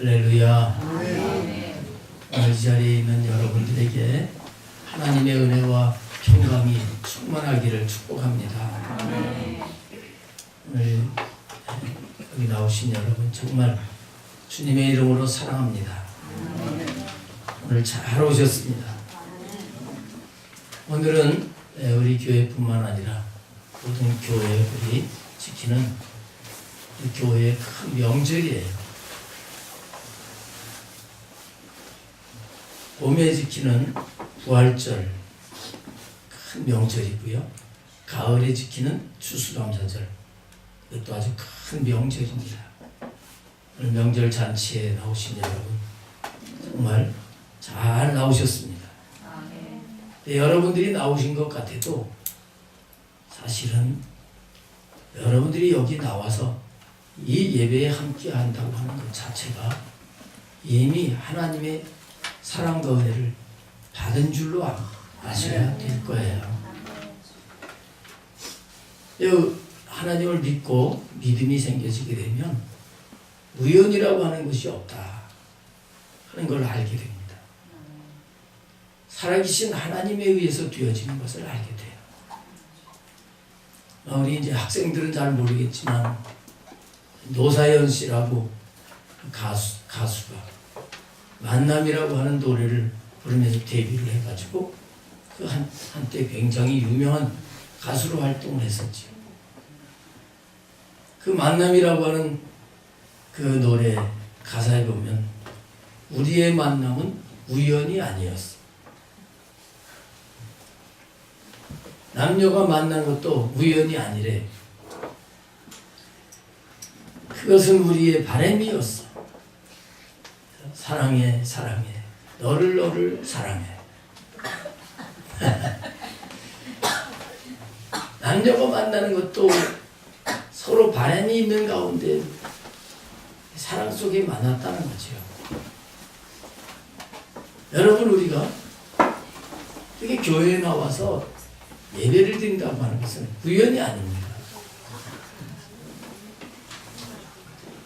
할렐루야. 오늘 이 자리에 있는 여러분들에게 하나님의 은혜와 평강이 충만하기를 축복합니다. 오늘 여기 나오신 여러분 정말 주님의 이름으로 사랑합니다. 오늘 잘 오셨습니다. 오늘은 우리 교회뿐만 아니라 모든 교회들이 지키는 교회의 큰 명절이에요. 봄에 지키는 부활절 큰 명절이고요. 가을에 지키는 추수감사절 이것도 아주 큰 명절입니다. 오늘 명절 잔치에 나오신 여러분 정말 잘 나오셨습니다. 여러분들이 나오신 것 같아도 사실은 여러분들이 여기 나와서 이 예배에 함께 한다고 하는 것 자체가 이미 하나님의 사랑과 은혜를 받은 줄로 아셔야 될 거예요. 하나님을 믿고 믿음이 생겨지게 되면 우연이라고 하는 것이 없다 하는 걸 알게 됩니다. 살아계신 하나님에 의해서 되어지는 것을 알게 돼요. 우리 이제 학생들은 잘 모르겠지만 노사연 씨라고 가수가 만남이라고 하는 노래를 부르면서 데뷔를 해가지고 그 한때 굉장히 유명한 가수로 활동을 했었죠. 그 만남이라고 하는 그 노래 가사에 보면 우리의 만남은 우연이 아니었어. 남녀가 만난 것도 우연이 아니래. 그것은 우리의 바람이었어. 사랑해 사랑해 너를 사랑해. 남녀가 만나는 것도 서로 바람이 있는 가운데 사랑 속에 만났다는 거죠. 여러분 우리가 이렇게 교회에 나와서 예배를 드린다고 하는 것은 우연이 아닙니다.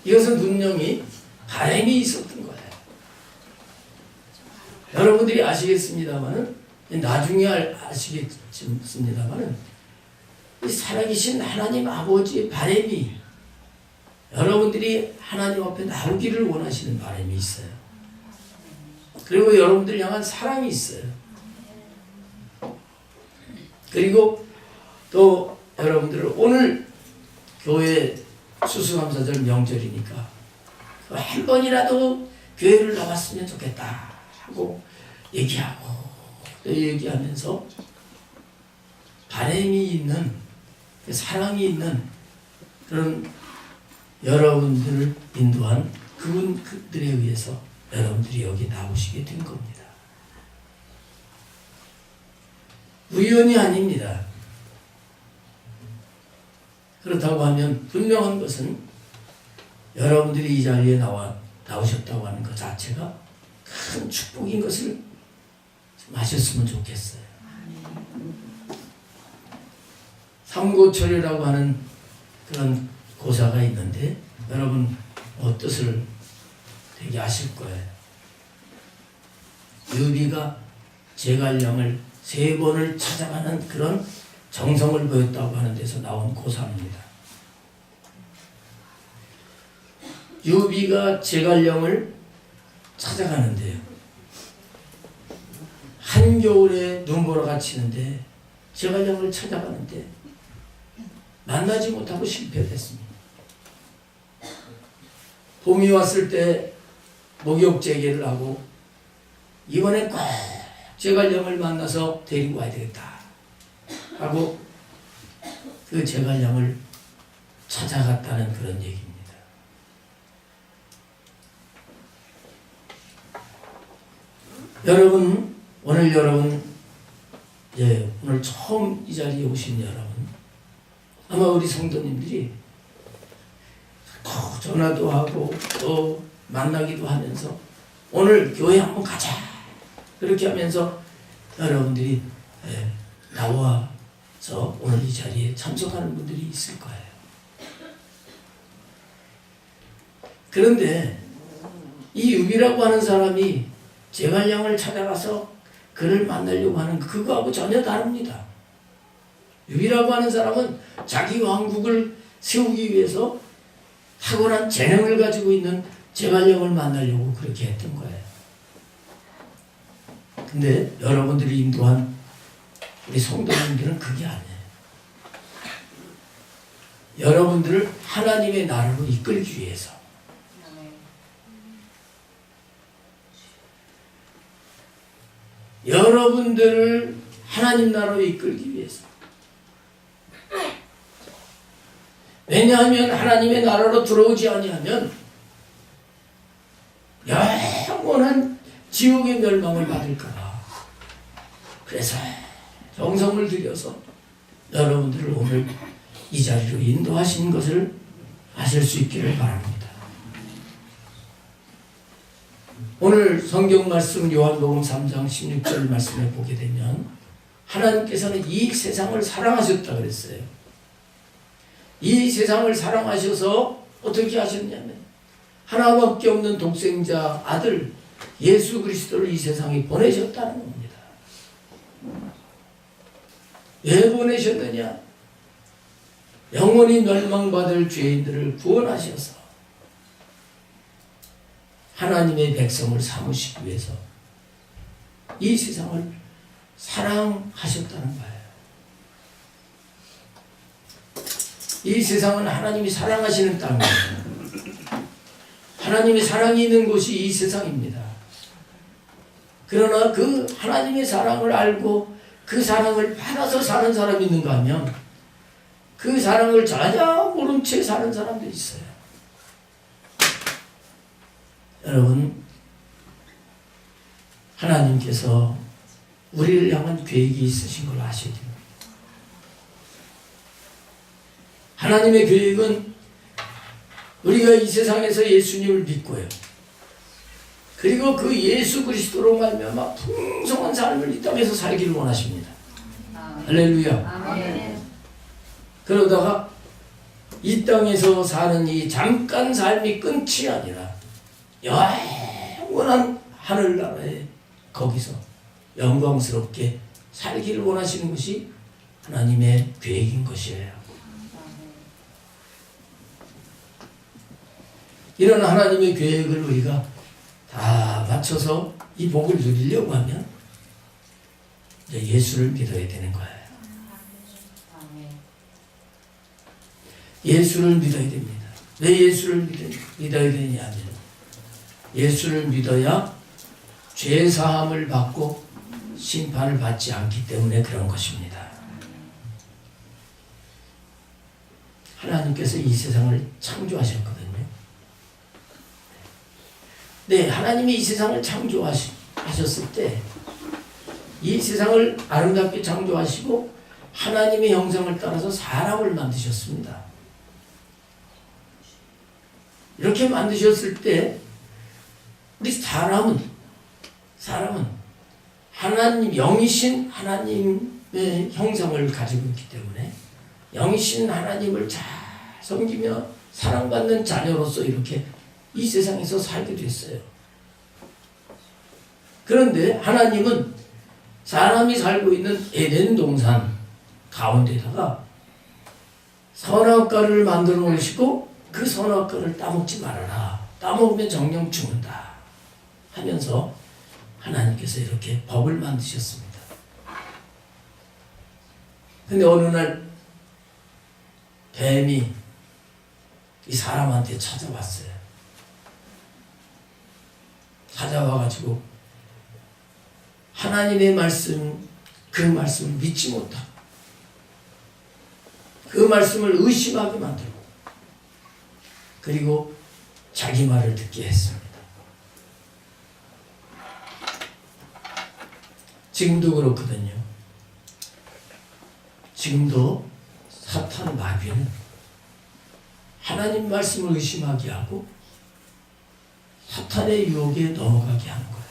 이것은 분명히 바람이 있었던 거예요. 여러분들이 아시겠습니다만은 나중에 아시겠습니다만은 이 살아계신 하나님 아버지의 바람이 여러분들이 하나님 앞에 나오기를 원하시는 바람이 있어요. 그리고 여러분들 향한 사랑이 있어요. 그리고 또 여러분들을 오늘 교회 추수감사절 명절이니까 한 번이라도 교회를 나왔으면 좋겠다 하고 얘기하고 또 얘기하면서 바람이 있는 사랑이 있는 그런 여러분들을 인도한 그분들에 의해서 여러분들이 여기 나오시게 된 겁니다. 우연이 아닙니다. 그렇다고 하면 분명한 것은 여러분들이 이 자리에 나오셨다고 하는 것 자체가 큰 축복인 것을 좀 아셨으면 좋겠어요. 삼고초려라고 하는 그런 고사가 있는데 여러분 뜻을 되게 아실 거예요. 유비가 제갈량을 3번을 찾아가는 그런 정성을 보였다고 하는 데서 나온 고사입니다. 유비가 제갈량을 찾아가는데요. 한겨울에 눈보라가 치는데 제갈량을 찾아가는데 만나지 못하고 실패했습니다. 봄이 왔을 때 목욕 재개를 하고 이번엔 꼭 제갈량을 만나서 데리고 와야 되겠다 하고 그 제갈량을 찾아갔다는 그런 얘기입니다. 여러분 오늘 오늘 처음 이 자리에 오신 여러분 아마 우리 성도님들이 전화도 하고 또 만나기도 하면서 오늘 교회 한번 가자 그렇게 하면서 여러분들이 나와서 오늘 이 자리에 참석하는 분들이 있을 거예요. 그런데 이 유비라고 하는 사람이 제갈량을 찾아가서 그를 만나려고 하는 그거하고 전혀 다릅니다. 유비라고 하는 사람은 자기 왕국을 세우기 위해서 탁월한 재능을 가지고 있는 제갈량을 만나려고 그렇게 했던 거예요. 근데 여러분들이 인도한 우리 성도님들은 그게 아니에요. 여러분들을 하나님의 나라로 이끌기 위해서, 여러분들을 하나님 나라로 이끌기 위해서. 왜냐하면 하나님의 나라로 들어오지 아니하면 영원한 지옥의 멸망을 받을까 봐. 그래서 정성을 들여서 여러분들을 오늘 이 자리로 인도하신 것을 아실 수 있기를 바랍니다. 오늘 성경 말씀 요한복음 3장 16절 말씀에 보게 되면 하나님께서는 이 세상을 사랑하셨다 그랬어요. 이 세상을 사랑하셔서 어떻게 하셨냐면 하나밖에 없는 독생자 아들 예수 그리스도를 이 세상에 보내셨다는 겁니다. 왜 보내셨느냐? 영원히 멸망받을 죄인들을 구원하셔서 하나님의 백성을 삼으시기 위해서 이 세상을 사랑하셨다는 거예요. 이 세상은 하나님이 사랑하시는 땅이에요. 하나님의 사랑이 있는 곳이 이 세상입니다. 그러나 그 하나님의 사랑을 알고 그 사랑을 받아서 사는 사람이 있는가 하면 그 사랑을 전혀 모른 채 사는 사람도 있어요. 여러분, 하나님께서 우리를 향한 계획이 있으신 걸 아셔야 됩니다. 하나님의 계획은 우리가 이 세상에서 예수님을 믿고요. 그리고 그 예수 그리스도로 말미암아 풍성한 삶을 이 땅에서 살기를 원하십니다. 할렐루야. 아멘. 그러다가 이 땅에서 사는 이 잠깐 삶이 끝이 아니라 영원한 하늘나라에 거기서 영광스럽게 살기를 원하시는 것이 하나님의 계획인 것이에요. 이런 하나님의 계획을 우리가 다 맞춰서 이 복을 누리려고 하면 이제 예수를 믿어야 되는 거예요. 예수를 믿어야 됩니다. 왜 예수를 믿어야 되냐면 예수를 믿어야 죄 사함을 받고 심판을 받지 않기 때문에 그런 것입니다. 하나님께서 이 세상을 창조하셨거든요. 네, 하나님이 이 세상을 창조하셨을 때 이 세상을 아름답게 창조하시고 하나님의 형상을 따라서 사람을 만드셨습니다. 이렇게 만드셨을 때 우리 사람은 하나님, 영이신 하나님의 형상을 가지고 있기 때문에 영이신 하나님을 잘 섬기며 사랑받는 자녀로서 이렇게 이 세상에서 살게 됐어요. 그런데 하나님은 사람이 살고 있는 에덴 동산 가운데다가 선악과를 만들어 놓으시고 그 선악과를 따먹지 말아라. 따먹으면 정령 죽는다. 하면서 하나님께서 이렇게 법을 만드셨습니다. 근데 어느 날 뱀이 이 사람한테 찾아왔어요. 찾아와가지고 하나님의 말씀, 그 말씀을 믿지 못하고 그 말씀을 의심하게 만들고 그리고 자기 말을 듣게 했습니다. 지금도 그렇거든요. 지금도 사탄 마귀는 하나님 말씀을 의심하게 하고 사탄의 유혹에 넘어가게 하는 거예요.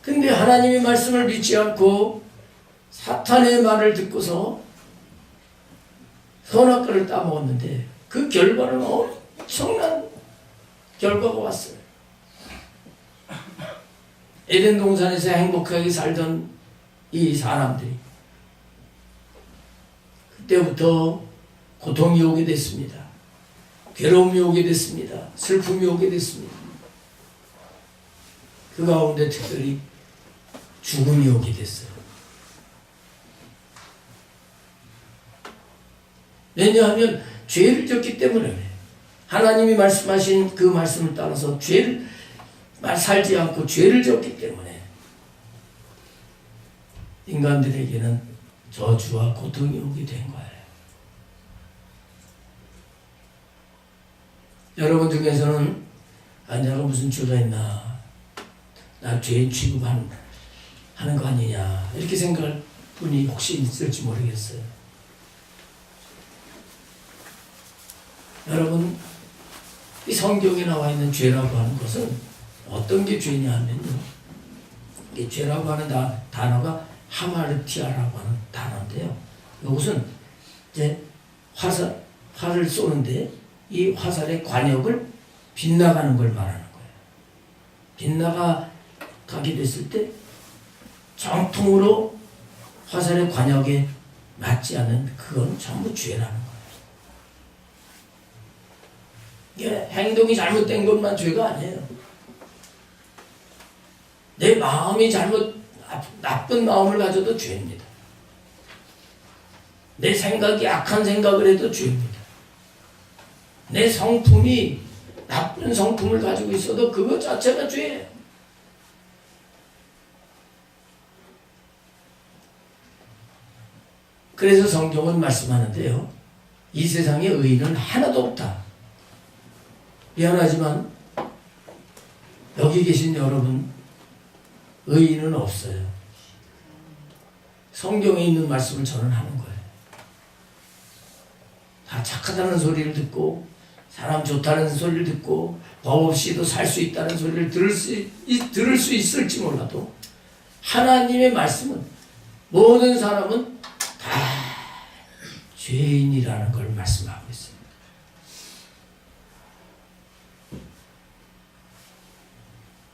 근데 하나님의 말씀을 믿지 않고 사탄의 말을 듣고서 선악과를 따먹었는데 그 결과는 엄청난 결과가 왔어요. 에덴 동산에서 행복하게 살던 이 사람들이 그때부터 고통이 오게 됐습니다. 괴로움이 오게 됐습니다. 슬픔이 오게 됐습니다. 그 가운데 특별히 죽음이 오게 됐어요. 왜냐하면 죄를 졌기 때문에 하나님이 말씀하신 그 말씀을 따라서 죄를 살지 않고 죄를 졌기 때문에 인간들에게는 저주와 고통이 오게 된 거예요. 여러분 중에서는 내가 무슨 죄가 있나, 나 죄인 취급하는 거 아니냐 이렇게 생각할 분이 혹시 있을지 모르겠어요. 여러분, 이 성경에 나와 있는 죄라고 하는 것은 어떤 게 죄냐 하면요, 이 죄라고 하는 단어가 하마르티아라고 하는 단어인데요, 이것은 이제 활을 쏘는데 이 화살의 관역을 빗나가는 걸 말하는 거예요. 빗나가게 됐을 때 정통으로 화살의 관역에 맞지 않는 그건 전부 죄라는 거예요. 이게 행동이 잘못된 것만 죄가 아니에요. 내 마음이 나쁜 마음을 가져도 죄입니다. 내 생각이 악한 생각을 해도 죄입니다. 내 성품이 나쁜 성품을 가지고 있어도 그것 자체가 죄예요. 그래서 성경은 말씀하는데요, 이 세상에 의인은 하나도 없다. 미안하지만 여기 계신 여러분, 의인은 없어요. 성경에 있는 말씀을 저는 하는 거예요. 다 착하다는 소리를 듣고 사람 좋다는 소리를 듣고 법 없이도 살 수 있다는 소리를 들을 수 있을지 몰라도 하나님의 말씀은 모든 사람은 다 죄인이라는 걸 말씀하고 있습니다.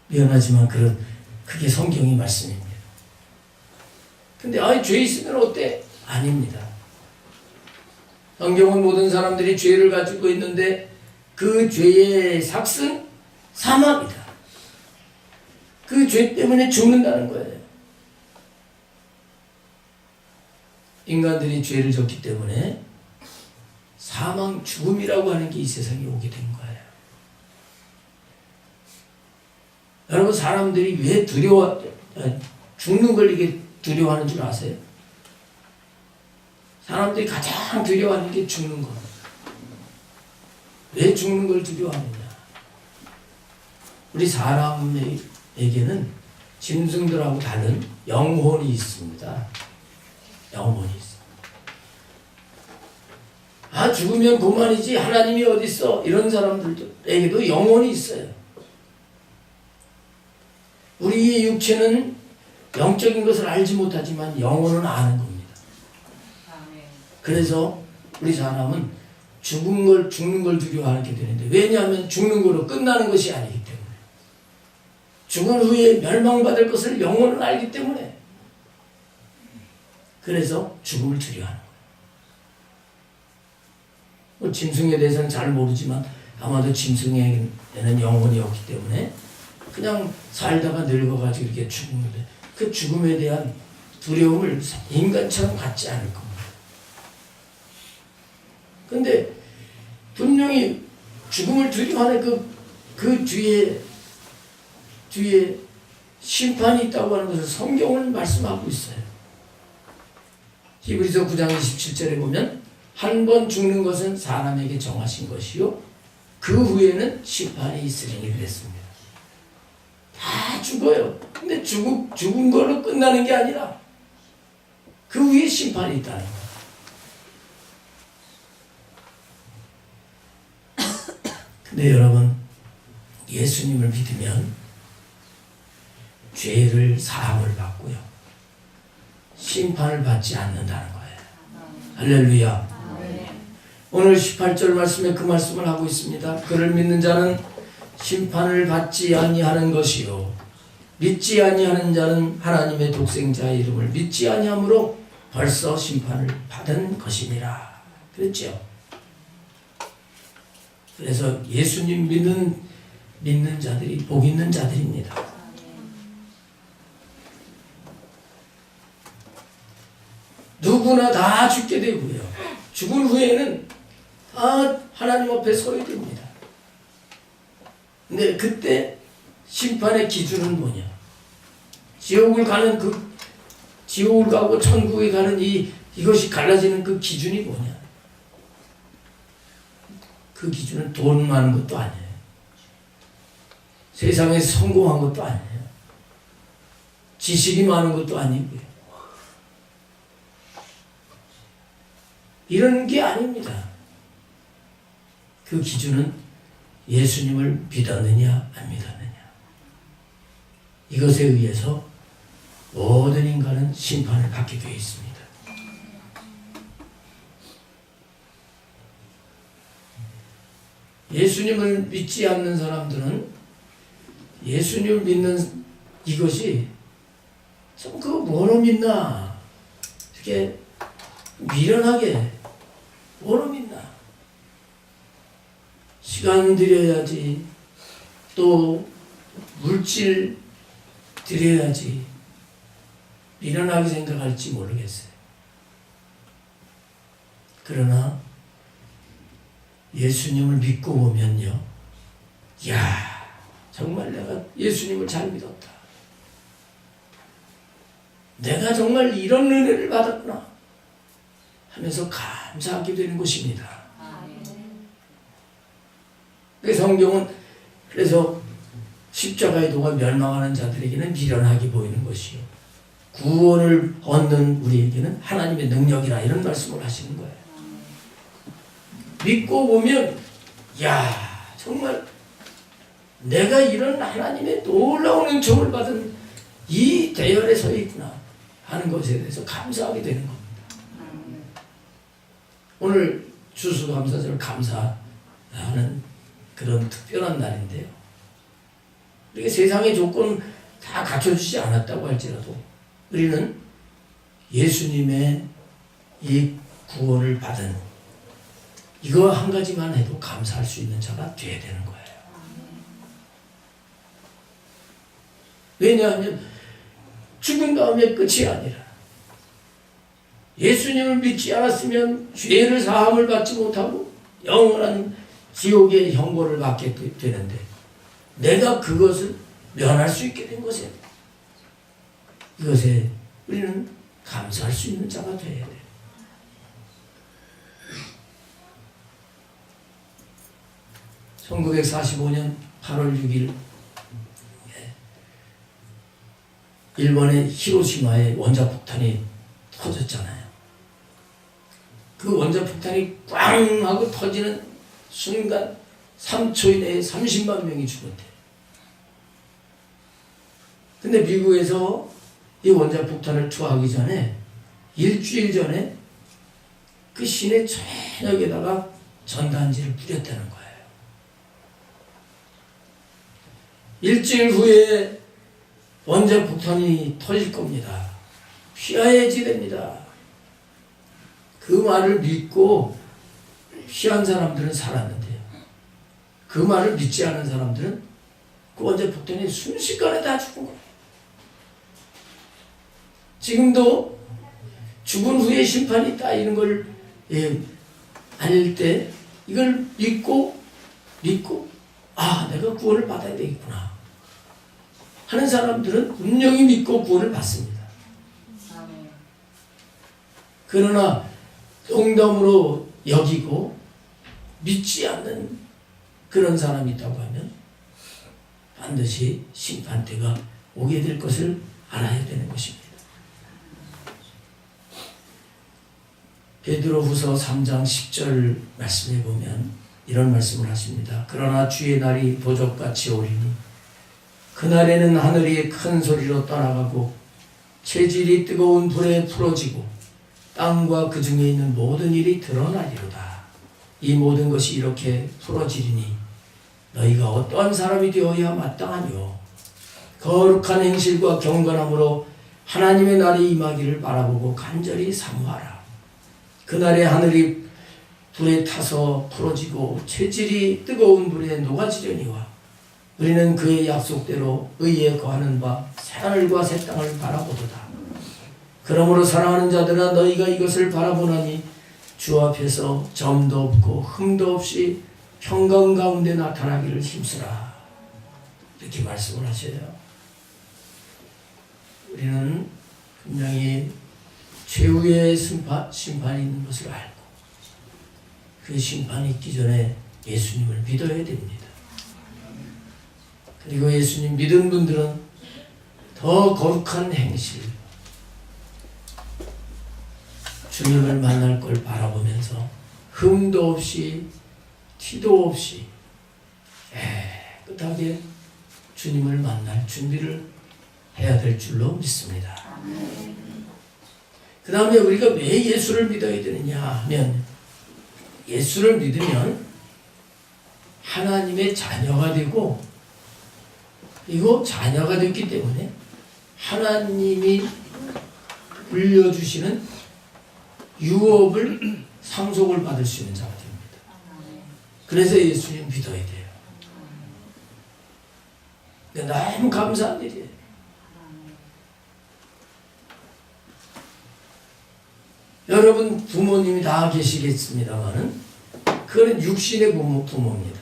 미안하지만 그게 성경의 말씀입니다. 근데 죄 있으면 어때? 아닙니다. 성경은 모든 사람들이 죄를 가지고 있는데 그 죄의 삭은 사망이다. 그 죄 때문에 죽는다는 거예요. 인간들이 죄를 졌기 때문에 사망, 죽음이라고 하는 게 이 세상에 오게 된 거예요. 여러분, 사람들이 왜 죽는 걸 이게 두려워하는 줄 아세요? 사람들이 가장 두려워하는 게 죽는 거. 왜 죽는 걸 두려워하느냐? 우리 사람에게는 짐승들하고 다른 영혼이 있습니다. 영혼이 있어. 죽으면 그만이지 하나님이 어디 있어? 이런 사람들에게도 영혼이 있어요. 우리의 육체는 영적인 것을 알지 못하지만 영혼은 아는 겁니다. 그래서 우리 사람은 죽는 걸 두려워하게 되는데, 왜냐하면 죽는 거로 끝나는 것이 아니기 때문에, 죽은 후에 멸망받을 것을 영혼은 알기 때문에, 그래서 죽음을 두려워하는 거예요. 짐승에 대해서는 잘 모르지만 아마도 짐승에게는 영혼이 없기 때문에 그냥 살다가 늙어가지고 이렇게 죽는데, 그 죽음에 대한 두려움을 인간처럼 갖지 않을 겁니다. 근데 분명히 죽음을 두려워하는 그 뒤에 심판이 있다고 하는 것을 성경은 말씀하고 있어요. 히브리서 9장 27절에 보면 한 번 죽는 것은 사람에게 정하신 것이요 그 후에는 심판이 있으리니 그랬습니다. 다 죽어요. 근데 죽은 걸로 끝나는 게 아니라 그 후에 심판이 있다는 거예요. 근데 여러분, 예수님을 믿으면 죄를 사함을 받고요, 심판을 받지 않는다는 거예요. 할렐루야. 오늘 18절 말씀에 그 말씀을 하고 있습니다. 그를 믿는 자는 심판을 받지 아니하는 것이요 믿지 아니하는 자는 하나님의 독생자의 이름을 믿지 아니함으로 벌써 심판을 받은 것이니라 그랬죠. 그래서 예수님 믿는 자들이 복 있는 자들입니다. 누구나 다 죽게 되고요. 죽은 후에는 다 하나님 앞에 서야 됩니다. 근데 그때 심판의 기준은 뭐냐? 지옥을 가고 천국에 가는 이것이 갈라지는 그 기준이 뭐냐? 그 기준은 돈 많은 것도 아니에요. 세상에서 성공한 것도 아니에요. 지식이 많은 것도 아니고요. 이런 게 아닙니다. 그 기준은 예수님을 믿었느냐 안 믿었느냐. 이것에 의해서 모든 인간은 심판을 받게 되어 있습니다. 예수님을 믿지 않는 사람들은 예수님을 믿는 이것이 좀 그거 뭐로 믿나 이렇게 미련하게 뭐로 믿나 시간 들여야지 또 물질 들여야지 미련하게 생각할지 모르겠어요. 그러나 예수님을 믿고 보면요, 야 정말 내가 예수님을 잘 믿었다. 내가 정말 이런 은혜를 받았구나 하면서 감사하게 되는 것입니다. 그 성경은 그래서 십자가의 도가 멸망하는 자들에게는 미련하게 보이는 것이요, 구원을 얻는 우리에게는 하나님의 능력이라 이런 말씀을 하시는 거예요. 믿고 보면 야 정말 내가 이런 하나님의 놀라운 은총을 받은 이 대열에 서 있구나 하는 것에 대해서 감사하게 되는 겁니다. 오늘 추수감사절 감사하는 그런 특별한 날인데요. 우리가 세상의 조건 다 갖춰주지 않았다고 할지라도 우리는 예수님의 이 구원을 받은 이거 한 가지만 해도 감사할 수 있는 자가 되어야 되는 거예요. 왜냐하면 죽은 다음에 끝이 아니라 예수님을 믿지 않았으면 죄를 사함을 받지 못하고 영원한 지옥의 형벌을 받게 되는데 내가 그것을 면할 수 있게 된 것에 이것에 우리는 감사할 수 있는 자가 되어야 돼요. (1945년 8월 6일) 일본의 히로시마에 원자폭탄이 터졌잖아요. 그 원자폭탄이 꽝 하고 터지는 순간 3초 이내에 30만 명이 죽었대요. 근데 미국에서 이 원자폭탄을 투하하기 전에 일주일 전에 그 시내 전역에다가 전단지를 뿌렸다는 거예요. 일주일 후에 원자폭탄이 터질 겁니다. 피하야지 됩니다. 그 말을 믿고 피한 사람들은 살았는데요. 그 말을 믿지 않은 사람들은 그 원자폭탄이 순식간에 다 죽은 거예요. 지금도 죽은 후에 심판이 있다 이런 걸 알릴 때 이걸 믿고 아 내가 구원을 받아야 되겠구나 하는 사람들은 분명히 믿고 구원을 받습니다. 그러나 농담으로 여기고 믿지 않는 그런 사람이 있다고 하면 반드시 심판 때가 오게 될 것을 알아야 되는 것입니다. 베드로후서 3장 10절 말씀에 보면 이런 말씀을 하십니다. 그러나 주의 날이 도적같이 오리니 그날에는 하늘이 큰 소리로 떠나가고 체질이 뜨거운 불에 풀어지고 땅과 그 중에 있는 모든 일이 드러나리로다. 이 모든 것이 이렇게 풀어지리니 너희가 어떠한 사람이 되어야 마땅하뇨. 거룩한 행실과 경건함으로 하나님의 날이 임하기를 바라보고 간절히 사모하라. 그날에 하늘이 불에 타서 풀어지고 체질이 뜨거운 불에 녹아지려니와 우리는 그의 약속대로 의에 거하는 바 새하늘과 새 땅을 바라보도다. 그러므로 사랑하는 자들아 너희가 이것을 바라보나니 주 앞에서 점도 없고 흠도 없이 평강 가운데 나타나기를 힘쓰라. 이렇게 말씀을 하셔요. 우리는 분명히 최후의 심판이 있는 것을 알고 그 심판이 있기 전에 예수님을 믿어야 됩니다. 그리고 예수님 믿은 분들은 더 거룩한 행실, 주님을 만날 걸 바라보면서 흠도 없이 티도 없이 깨끗하게 주님을 만날 준비를 해야 될 줄로 믿습니다. 그 다음에 우리가 왜 예수를 믿어야 되느냐 하면 예수를 믿으면 하나님의 자녀가 되고 그리고 자녀가 됐기 때문에 하나님이 물려주시는 유업을 상속을 받을 수 있는 자가 됩니다. 그래서 예수님 믿어야 돼요. 너무 감사한 일이에요. 여러분 부모님이 다 계시겠습니다만은 그거는 육신의 부모입니다.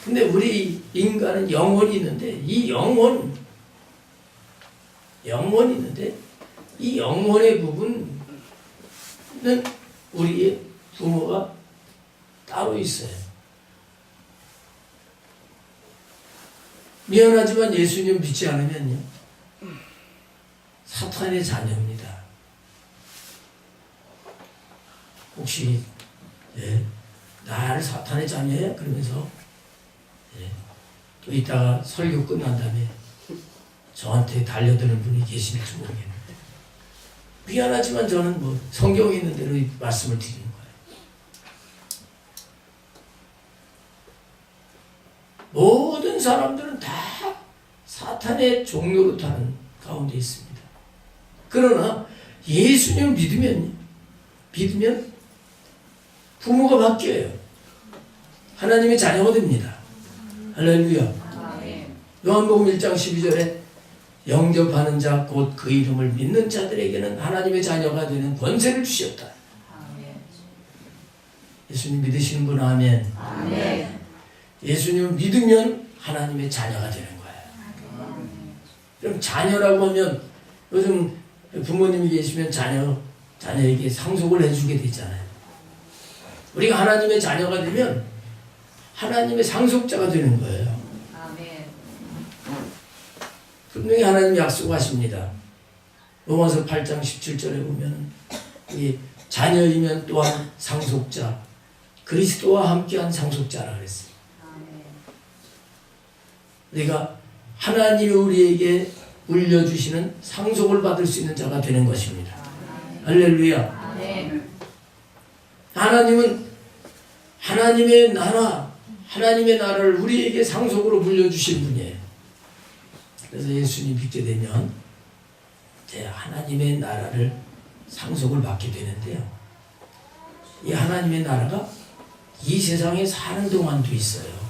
근데 우리 인간은 영혼이 있는데 이 영혼이 있는데 이 영혼의 부분은 우리의 부모가 따로 있어요. 미안하지만 예수님 믿지 않으면요 사탄의 자녀입니다. 혹시 나를 사탄의 자녀야? 그러면서 또 이따가 설교 끝난 다음에 저한테 달려드는 분이 계실지 모르겠는데 미안하지만 저는 성경에 있는 대로 말씀을 드리는 거예요. 모든 사람들은 다 사탄의 종로로 타는 가운데 있습니다. 그러나 예수님을 믿으면 부모가 바뀌어요. 하나님의 자녀가 됩니다. 할렐루야. 요한복음 1장 12절에 영접하는 자 곧 그 이름을 믿는 자들에게는 하나님의 자녀가 되는 권세를 주셨다. 예수님 믿으시는 분 아멘. 예수님을 믿으면 하나님의 자녀가 되는 거예요. 그럼 자녀라고 하면 요즘 부모님이 계시면 자녀에게 상속을 해주게 되잖아요. 우리가 하나님의 자녀가 되면 하나님의 상속자가 되는 거예요. 분명히 하나님이 약속하십니다. 로마서 8장 17절에 보면 이 자녀이면 또한 상속자, 그리스도와 함께한 상속자라 그랬어요. 우리가 하나님이 우리에게 물려주시는 상속을 받을 수 있는 자가 되는 것입니다. 할렐루야. 하나님은 하나님의 나라를 우리에게 상속으로 물려주신 분이에요. 그래서 예수님 믿게 되면 이제 하나님의 나라를 상속을 받게 되는데요. 이 하나님의 나라가 이 세상에 사는 동안도 있어요.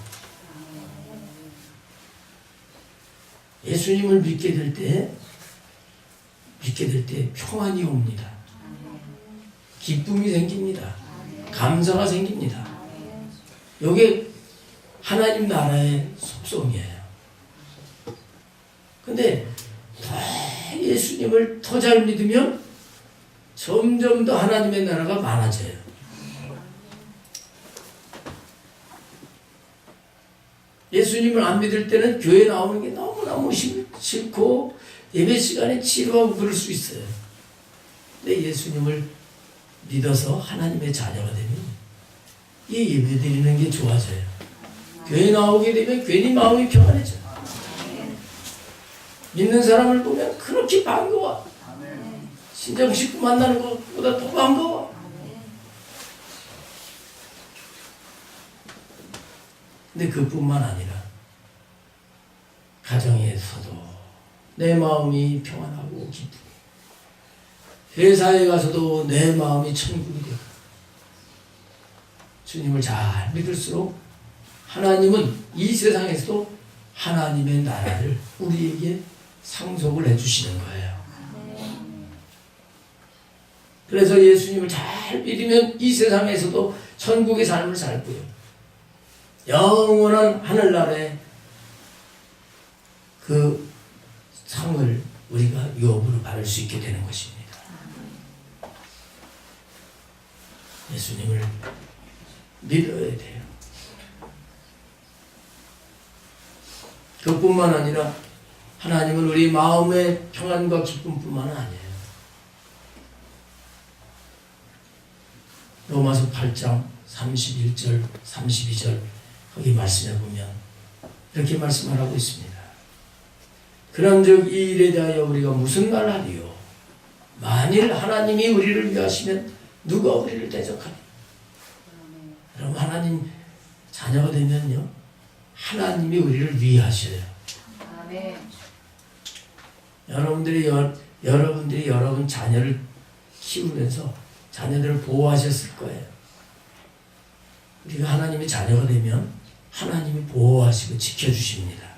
예수님을 믿게 될 때 평안이 옵니다. 기쁨이 생깁니다. 감사가 생깁니다. 이게 하나님 나라의 속성이에요. 근데 예수님을 더 잘 믿으면 점점 더 하나님의 나라가 많아져요. 예수님을 안 믿을 때는 교회 나오는 게 너무너무 싫고 예배 시간에 지루하고 그럴 수 있어요. 근데 예수님을 믿어서 하나님의 자녀가 되면 이 예배 드리는 게 좋아져요. 교회 나오게 되면 괜히 마음이 평안해져요. 믿는 사람을 보면 그렇게 반가워. 신정 식구 만나는 것보다 더 반가워. 근데 그뿐만 아니라 가정에서도 내 마음이 평안하고 기쁘고, 회사에 가서도 내 마음이 천국이 되고, 주님을 잘 믿을수록 하나님은 이 세상에서도 하나님의 나라를 우리에게 상속을 해주시는 거예요. 그래서 예수님을 잘 믿으면 이 세상에서도 천국의 삶을 살고요, 영원한 하늘나라의 그 상을 우리가 유업으로 받을 수 있게 되는 것입니다. 예수님을 믿어야 돼요. 그뿐만 아니라 하나님은 우리 마음의 평안과 기쁨뿐만 아니에요. 로마서 8장 31절 32절 거기 말씀해 보면 이렇게 말씀을 하고 있습니다. 그런즉 이 일에 대하여 우리가 무슨 말 하리요? 만일 하나님이 우리를 위하시면 누가 우리를 대적하리? 여러분, 하나님 자녀가 되면요, 하나님이 우리를 위하셔요. 아멘. 여러분들이 여러분 자녀를 키우면서 자녀들을 보호하셨을 거예요. 우리가 하나님의 자녀가 되면 하나님이 보호하시고 지켜주십니다.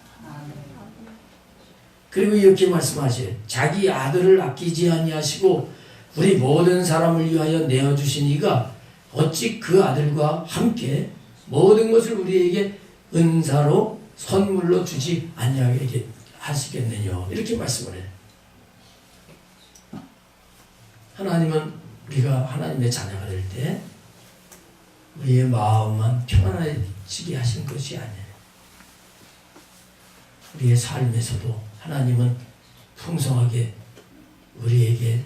그리고 이렇게 말씀하셔요. 자기 아들을 아끼지 아니하시고 우리 모든 사람을 위하여 내어주신 이가 어찌 그 아들과 함께 모든 것을 우리에게 은사로 선물로 주지 아니하게 하시겠느냐, 이렇게 말씀을 해요. 하나님은 우리가 하나님의 자녀가 될 때 우리의 마음만 평안해지게 하시는 것이 아니에요. 우리의 삶에서도 하나님은 풍성하게 우리에게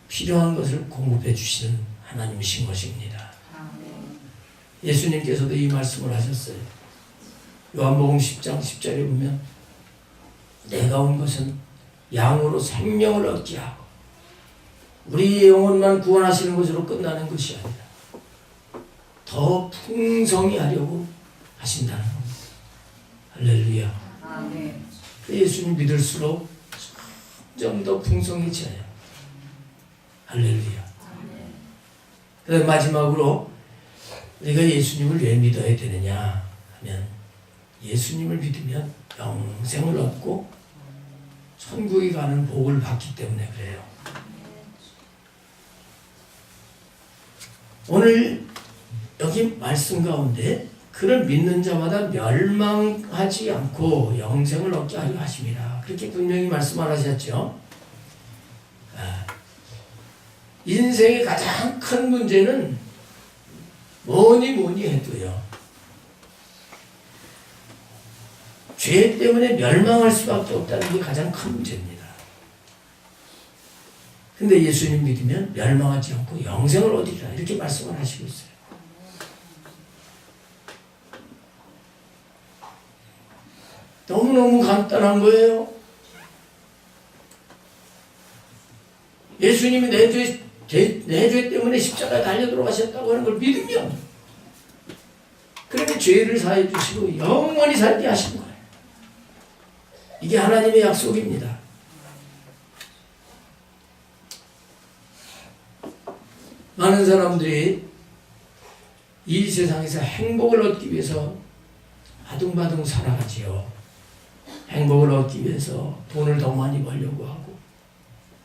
필요한 것을 공급해 주시는 하나님이신 것입니다. 예수님께서도 이 말씀을 하셨어요. 요한복음 10장 10절에 보면 내가 온 것은 양으로 생명을 얻게 하고 우리의 영혼만 구원하시는 것으로 끝나는 것이 아니라 더 풍성히 하려고 하신다는 겁니다. 할렐루야. 아멘. 예수님 믿을수록 점점 더 풍성해져요. 할렐루야. 그다음 마지막으로 우리가 예수님을 왜 믿어야 되느냐 하면, 예수님을 믿으면 영생을 얻고 천국에 가는 복을 받기 때문에 그래요. 오늘 여기 말씀 가운데 그를 믿는 자마다 멸망하지 않고 영생을 얻게 하려 하심이라, 그렇게 분명히 말씀을 하셨죠. 인생의 가장 큰 문제는 뭐니 해도요, 죄 때문에 멸망할 수밖에 없다는 게 가장 큰 문제입니다. 근데 예수님 믿으면 멸망하지 않고 영생을 얻으리라, 이렇게 말씀을 하시고 있어요. 너무너무 간단한 거예요. 예수님이 내 죄 때문에 십자가에 달려 들어가셨다고 하는 걸 믿으면, 그러면 죄를 사해 주시고 영원히 살게 하신 거예요. 이게 하나님의 약속입니다. 많은 사람들이 이 세상에서 행복을 얻기 위해서 아둥바둥 살아가지요. 행복을 얻기 위해서 돈을 더 많이 벌려고 하고,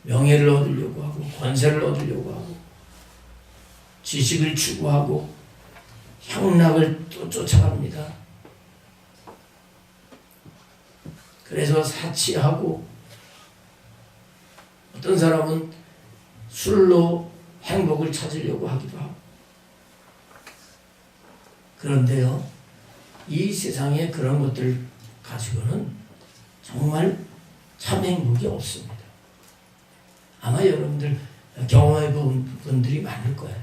명예를 얻으려고 하고, 권세를 얻으려고 하고, 지식을 추구하고, 향락을 또 쫓아갑니다. 그래서 사치하고, 어떤 사람은 술로 행복을 찾으려고 하기도 하고. 그런데요, 이 세상에 그런 것들 가지고는 정말 참 행복이 없습니다. 아마 여러분들 경험해 본 분들이 많을 거예요.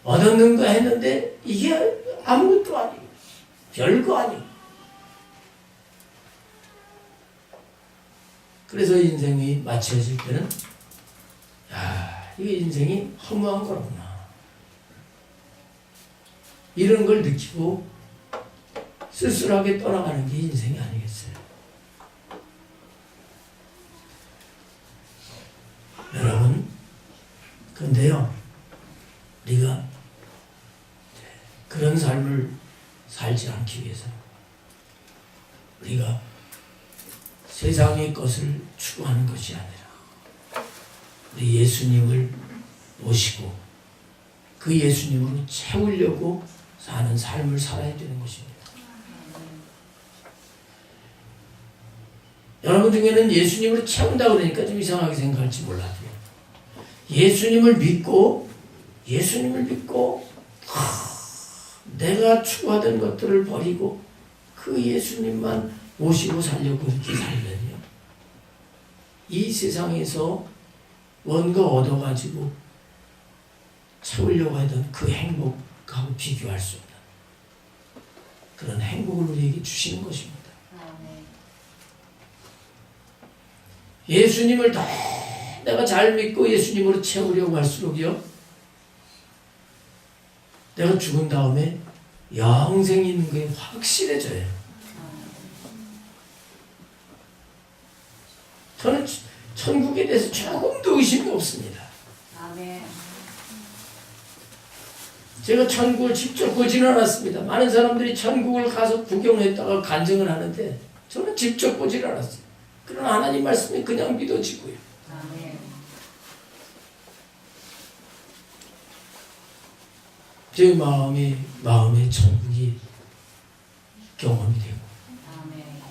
얻었는가 했는데 이게 아무것도 아니에요. 별거 아니에요. 그래서 인생이 마쳐질 때는, 야, 이게 인생이 허무한 거구나. 이런 걸 느끼고 쓸쓸하게 떠나가는 게 인생이 아니겠어요. 여러분, 근데요, 우리가 그런 삶을 살지 않기 위해서 우리가 세상의 것을 추구하는 것이 아니라 우리 예수님을 모시고 그 예수님으로 채우려고 사는 삶을 살아야 되는 것입니다. 여러분 중에는 예수님으로 채운다 그러니까 좀 이상하게 생각할지 몰라도 예수님을 믿고 내가 추구하던 것들을 버리고 그 예수님만 모시고 살려고 이렇게 살면요, 이 세상에서 뭔가 얻어가지고 채우려고 하던 그 행복하고 비교할 수 없는 그런 행복을 우리에게 주시는 것입니다. 예수님을 더 내가 잘 믿고 예수님으로 채우려고 할수록요, 내가 죽은 다음에 영생이 있는 게 확실해져요. 저는 천국에 대해서 조금도 의심이 없습니다. 아멘. 제가 천국을 직접 보지는 않았습니다. 많은 사람들이 천국을 가서 구경했다가 간증을 하는데 저는 직접 보질 않았어요. 그러나 하나님 말씀이 그냥 믿어지고요. 아멘. 제 마음의 천국이 경험이 되고, 아멘.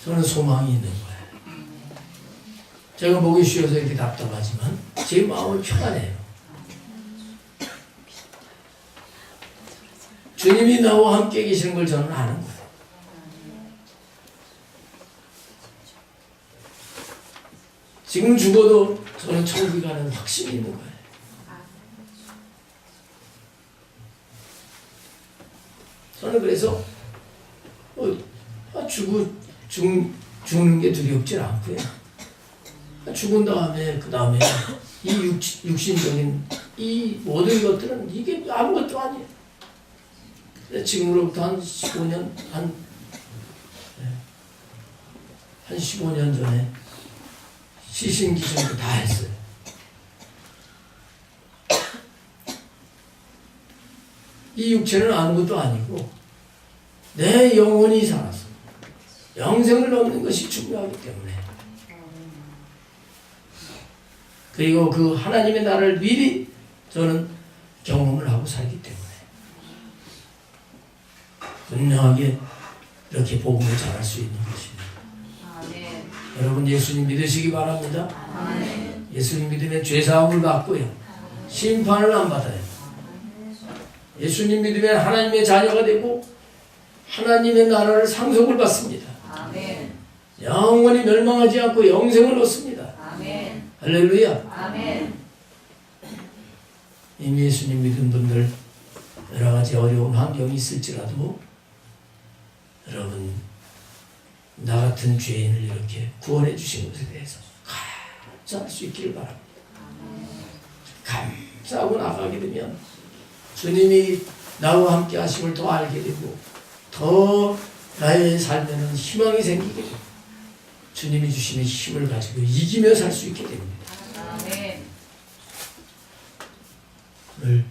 저는 소망이 있는 거예요. 제가 보기 쉬워서 이렇게 답답하지만 제 마음은 평안해요. 주님이 나와 함께 계시는 걸 저는 아는 거예요. 지금 죽어도 저는 천국에 가는 확신이 있는 거예요. 저는 그래서 죽는 게 두렵지 않고요. 죽은 다음에 그 다음에 이 육신적인 이 모든 것들은 이게 아무것도 아니에요. 지금으로부터 한 15년 한 15년 전에 시신기증도 다 했어요. 이 육체는 아무것도 아니고 내 영혼이 살아서 영생을 얻는 것이 중요하기 때문에, 그리고 그 하나님의 나라를 미리 저는 경험을 하고 살기 때문에 분명하게 이렇게 복음을 전할 수 있는 것입니다. 아멘. 여러분 예수님 믿으시기 바랍니다. 아멘. 예수님 믿으면 죄사함을 받고요, 심판을 안 받아요. 예수님 믿으면 하나님의 자녀가 되고 하나님의 나라를 상속을 받습니다. 아멘. 영원히 멸망하지 않고 영생을 얻습니다. 아멘. 할렐루야. 아멘. 이미 예수님 믿은 분들 여러 가지 어려운 환경이 있을지라도 여러분 나 같은 죄인을 이렇게 구원해 주신 것에 대해서 감사할 수 있기를 바랍니다. 감사하고 나가게 되면 주님이 나와 함께 하심을 더 알게 되고 더 나의 삶에는 희망이 생기게 되고 주님이 주시는 힘을 가지고 이기며 살 수 있게 됩니다. 아멘. 오늘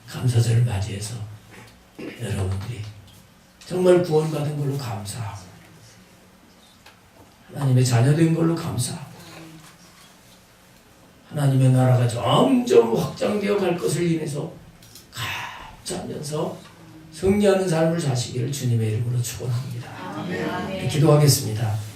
감사절을 맞이해서 여러분들이 정말 구원받은 걸로 감사하고 하나님의 자녀된 걸로 감사하고 하나님의 나라가 점점 확장되어 갈 것을 인해서 감사하면서 승리하는 삶을 사시기를 주님의 이름으로 축원합니다. 아멘. 기도하겠습니다.